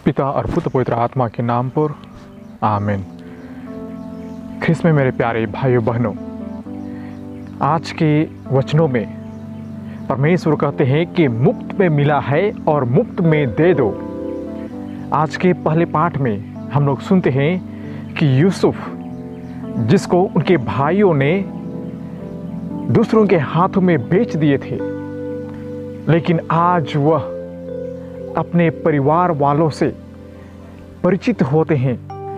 पिता और पुत्र पवित्र आत्मा के नाम पर आमीन। ख्रिस्त में मेरे प्यारे भाइयों बहनों, आज के वचनों में परमेश्वर कहते हैं कि मुफ्त में मिला है और मुफ्त में दे दो। आज के पहले पाठ में हम लोग सुनते हैं कि यूसुफ, जिसको उनके भाइयों ने दूसरों के हाथों में बेच दिए थे, लेकिन आज वह अपने परिवार वालों से परिचित होते हैं,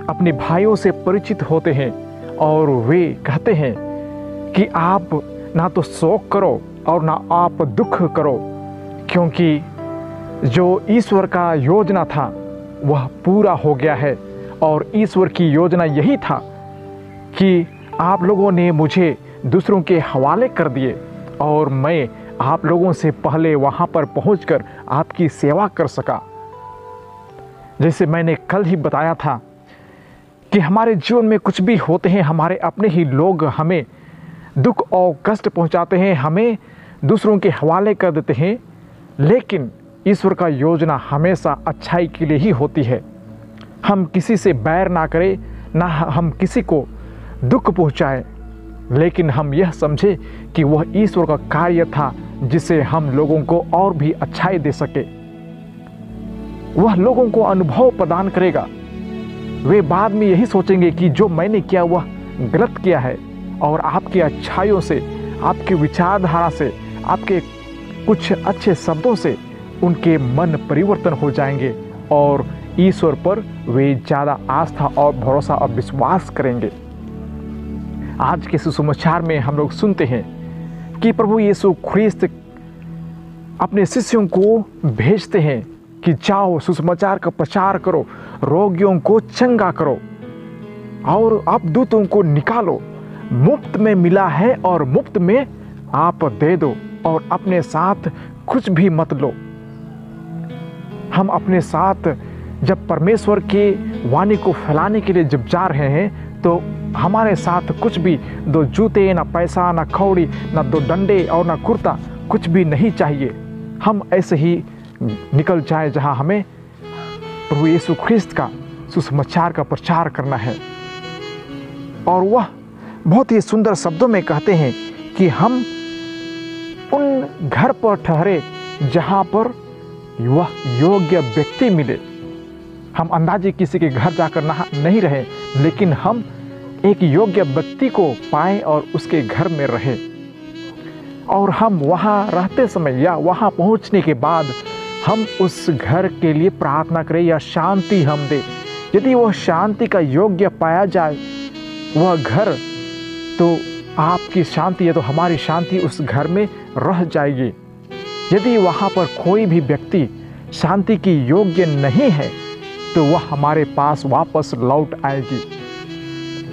अपने भाइयों से परिचित होते हैं और वे कहते हैं कि आप ना तो शोक करो और ना आप दुख करो, क्योंकि जो ईश्वर का योजना था वह पूरा हो गया है। और ईश्वर की योजना यही था कि आप लोगों ने मुझे दूसरों के हवाले कर दिए और मैं आप लोगों से पहले वहाँ पर पहुँचकर आपकी सेवा कर सका। जैसे मैंने कल ही बताया था कि हमारे जीवन में कुछ भी होते हैं, हमारे अपने ही लोग हमें दुख और कष्ट पहुँचाते हैं, हमें दूसरों के हवाले कर देते हैं, लेकिन ईश्वर का योजना हमेशा अच्छाई के लिए ही होती है। हम किसी से बैर ना करें, ना हम किसी को दुख पहुँचाएं, लेकिन हम यह समझे कि वह ईश्वर का कार्य था जिसे हम लोगों को और भी अच्छाई दे सके। वह लोगों को अनुभव प्रदान करेगा। वे बाद में यही सोचेंगे कि जो मैंने किया वह गलत किया है, और आपकी अच्छाइयों से, आपकी विचारधारा से, आपके कुछ अच्छे शब्दों से उनके मन परिवर्तन हो जाएंगे और ईश्वर पर वे ज़्यादा आस्था और भरोसा और विश्वास करेंगे। आज के सुसमाचार में हम लोग सुनते हैं कि प्रभु यीशु ख्रिस्त अपने शिष्यों को भेजते हैं कि जाओ सुसमाचार का प्रचार करो, रोगियों को चंगा करो और आप दूतों को निकालो। मुफ्त में मिला है और मुफ्त में आप दे दो, और अपने साथ कुछ भी मत लो। हम अपने साथ जब परमेश्वर के वाणी को फैलाने के लिए जब जा रहे हैं तो हमारे साथ कुछ भी, दो जूते, ना पैसा, ना कौड़ी, ना दो डंडे और ना कुर्ता, कुछ भी नहीं चाहिए। हम ऐसे ही निकल जाए जहां हमें प्रभु यीशु ख्रिस्त का सुसमाचार का प्रचार करना है। और वह बहुत ही सुंदर शब्दों में कहते हैं कि हम उन घर पर ठहरे जहां पर वह योग्य व्यक्ति मिले। हम अंदाजे किसी के घर जाकर नहीं रहे, लेकिन हम एक योग्य व्यक्ति को पाएं और उसके घर में रहे, और हम वहाँ रहते समय या वहाँ पहुँचने के बाद हम उस घर के लिए प्रार्थना करें या शांति हम दें। यदि वह शांति का योग्य पाया जाए वह घर, तो आपकी शांति या तो हमारी शांति उस घर में रह जाएगी। यदि वहाँ पर कोई भी व्यक्ति शांति की योग्य नहीं है तो वह हमारे पास वापस लौट आएगी।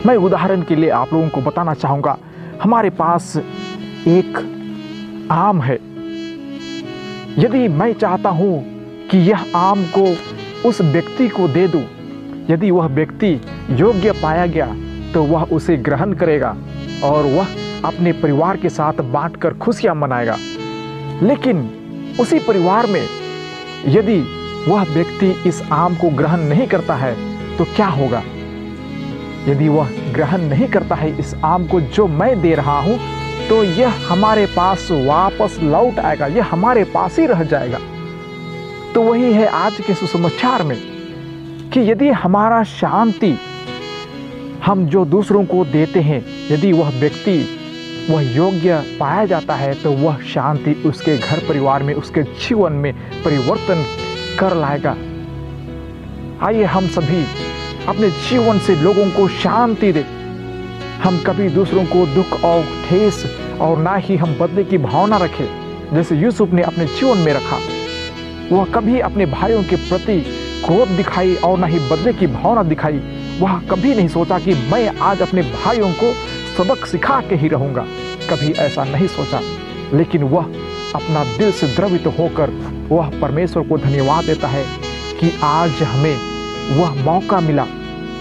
मैं उदाहरण के लिए आप लोगों को बताना चाहूँगा, हमारे पास एक आम है। यदि मैं चाहता हूँ कि यह आम को उस व्यक्ति को दे दूँ, यदि वह व्यक्ति योग्य पाया गया तो वह उसे ग्रहण करेगा और वह अपने परिवार के साथ बांटकर खुशियाँ मनाएगा। लेकिन उसी परिवार में यदि वह व्यक्ति इस आम को ग्रहण नहीं करता है तो क्या होगा? यदि वह ग्रहण नहीं करता है इस आम को जो मैं दे रहा हूँ, तो यह हमारे पास वापस लौट आएगा, यह हमारे पास ही रह जाएगा। तो वही है आज के सुसमाचार में कि यदि हमारा शांति हम जो दूसरों को देते हैं, यदि वह व्यक्ति वह योग्य पाया जाता है तो वह शांति उसके घर परिवार में, उसके जीवन में परिवर्तन कर लाएगा। आइए हम सभी अपने जीवन से लोगों को शांति दें। हम कभी दूसरों को दुख और ठेस और ना ही हम बदले की भावना रखें, जैसे यूसुफ ने अपने जीवन में रखा। वह कभी अपने भाइयों के प्रति क्रोध दिखाई और ना ही बदले की भावना दिखाई। वह कभी नहीं सोचा कि मैं आज अपने भाइयों को सबक सिखा के ही रहूँगा, कभी ऐसा नहीं सोचा। लेकिन वह अपना दिल से द्रवित होकर वह परमेश्वर को धन्यवाद देता है कि आज हमें वह मौका मिला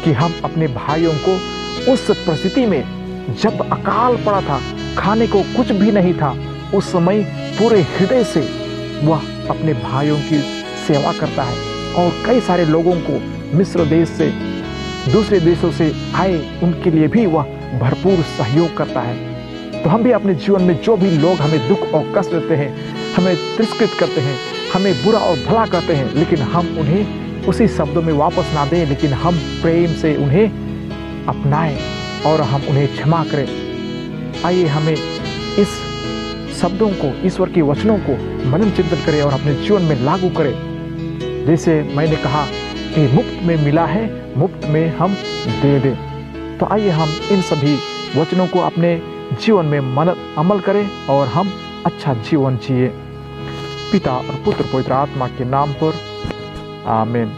कि हम अपने भाइयों को उस परिस्थिति में, जब अकाल पड़ा था, खाने को कुछ भी नहीं था, उस समय पूरे हृदय से वह अपने भाइयों की सेवा करता है, और कई सारे लोगों को मिस्र देश से, दूसरे देशों से आए, उनके लिए भी वह भरपूर सहयोग करता है। तो हम भी अपने जीवन में जो भी लोग हमें दुख और कष्ट देते हैं, हमें तिरस्कृत करते हैं, हमें बुरा और भला कहते हैं, लेकिन हम उन्हें उसी शब्दों में वापस ना दें, लेकिन हम प्रेम से उन्हें अपनाएं और हम उन्हें क्षमा करें। आइए हमें इस शब्दों को, ईश्वर के वचनों को मनन चिंतन करें और अपने जीवन में लागू करें। जैसे मैंने कहा कि मुफ्त में मिला है, मुफ्त में हम दे दें। तो आइए हम इन सभी वचनों को अपने जीवन में अमल करें और हम अच्छा जीवन जिए। पिता और पुत्र पवित्र आत्मा के नाम पर आमीन।